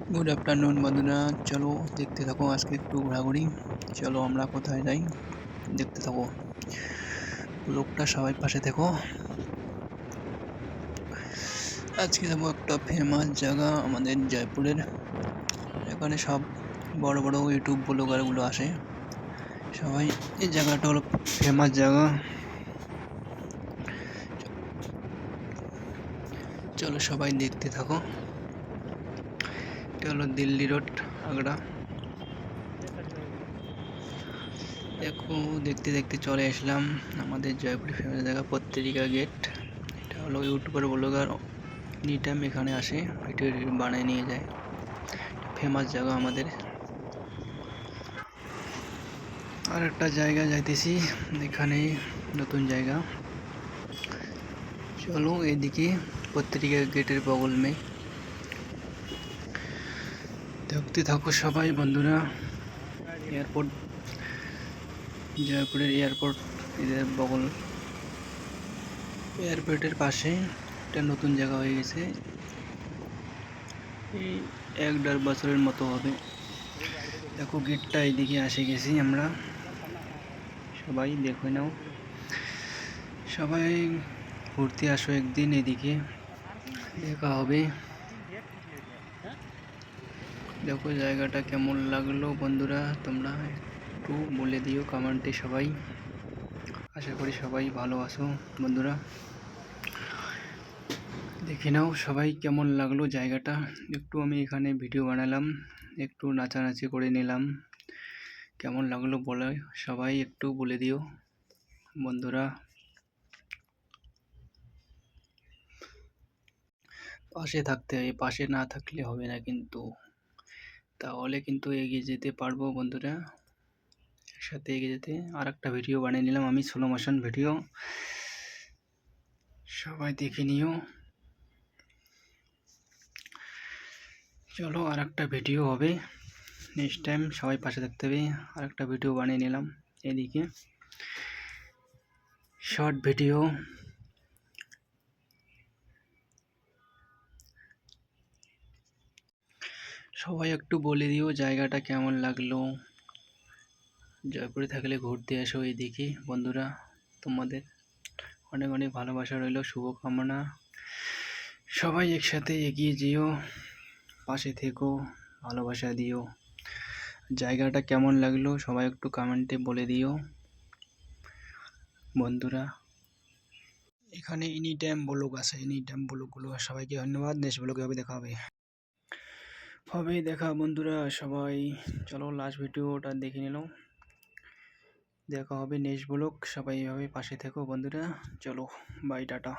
Good afternoon বন্ধুরা, চলো দেখতে থাকো আজকে একটু ঘোরাঘুরি। চলো আমরা কোথায় যাই দেখতে থাকো। ব্লগটা সবাই পাশে দেখো। আজকে যাবো একটা ফেমাস জায়গা আমাদের জয়পুরের। এখানে সব বড় বড় ইউটিউব ব্লগার গুলো আসে। সবাই এই জায়গাটা হলো ফেমাস জায়গা। চলো সবাই দেখতে থাকো। এটা হলো দিল্লি রোড, আগ্রা। দেখো দেখতে দেখতে চলে আসলাম আমাদের জয়পুরের ফেমাস জায়গা পত্রিকা গেট। এটা হলো ইউটিউবার ব্লগার এনি টাইম এখানে আসে, ভিডিও বানায় নিয়ে যায়। ফেমাস জায়গা আমাদের। আর একটা জায়গা যাইতেছি, এখানে নতুন জায়গা। চলো এদিকে পত্রিকা গেটের বগল মে দেখতে থাকো সবাই বন্ধুরা। এয়ারপোর্ট, জয়পুরের এয়ারপোর্ট এদের বগল। এয়ারপোর্টের পাশে একটা নতুন জায়গা হয়ে গেছে, এই 1-1.5 বছরের মতো হবে। দেখো গেটটা এইদিকে আসে গেছি আমরা, সবাই দেখে নাও। সবাই ঘুরতে আসো একদিন এদিকে, দেখা হবে। দেখো জায়গাটা কেমন লাগলো বন্ধুরা, তোমরা একটু বলে দিও কমেন্টে সবাই। আশা করি সবাই ভালো আছো বন্ধুরা। দেখে নাও সবাই কেমন লাগলো জায়গাটা। একটু আমি এখানে ভিডিও বানালাম, একটু নাচানাচি করে নিলাম। কেমন লাগলো বলে সবাই একটু বলে দিও বন্ধুরা। পাশে থাকতে হবে, পাশে না থাকলে হবে না কিন্তু, তাহলে কিন্তু এগিয়ে যেতে পারবো বন্ধুরা। একসাথে এগিয়ে যেতে আর একটা ভিডিও বানিয়ে নিলাম আমি, স্লো মোশন ভিডিও, সবাই দেখে নিও। চলো আর একটা ভিডিও হবে নেক্সট টাইম, সবাই পাশে থাকতে হবে। আর একটা ভিডিও বানিয়ে নিলাম এদিকে, শর্ট ভিডিও। সবাই একটু বলে দিও জায়গাটা কেমন লাগলো। জয়পুরে থাকলে ঘুরতে এসো এদিকে বন্ধুরা। তোমাদের অনেক অনেক ভালোবাসা রইল, শুভকামনা। সবাই একসাথে এগিয়ে যেও, পাশে থেকো, ভালোবাসা দিও। জায়গাটা কেমন লাগলো সবাই একটু কমেন্টে বলে দিও বন্ধুরা। এখানে এনি টাইম ব্লগ আছে, এনি টাইম ব্লগগুলো। সবাইকে ধন্যবাদ, নেক্সট ব্লগে হবে দেখা হবে। হবে দেখা বন্ধুরা সবাই। চলো লাস্ট ভিডিওটা দেখে নিলাম, দেখা হবে নেক্সট ব্লগ। সবাই এভাবে পাশে থেকো বন্ধুরা। চলো বাই, টাটা।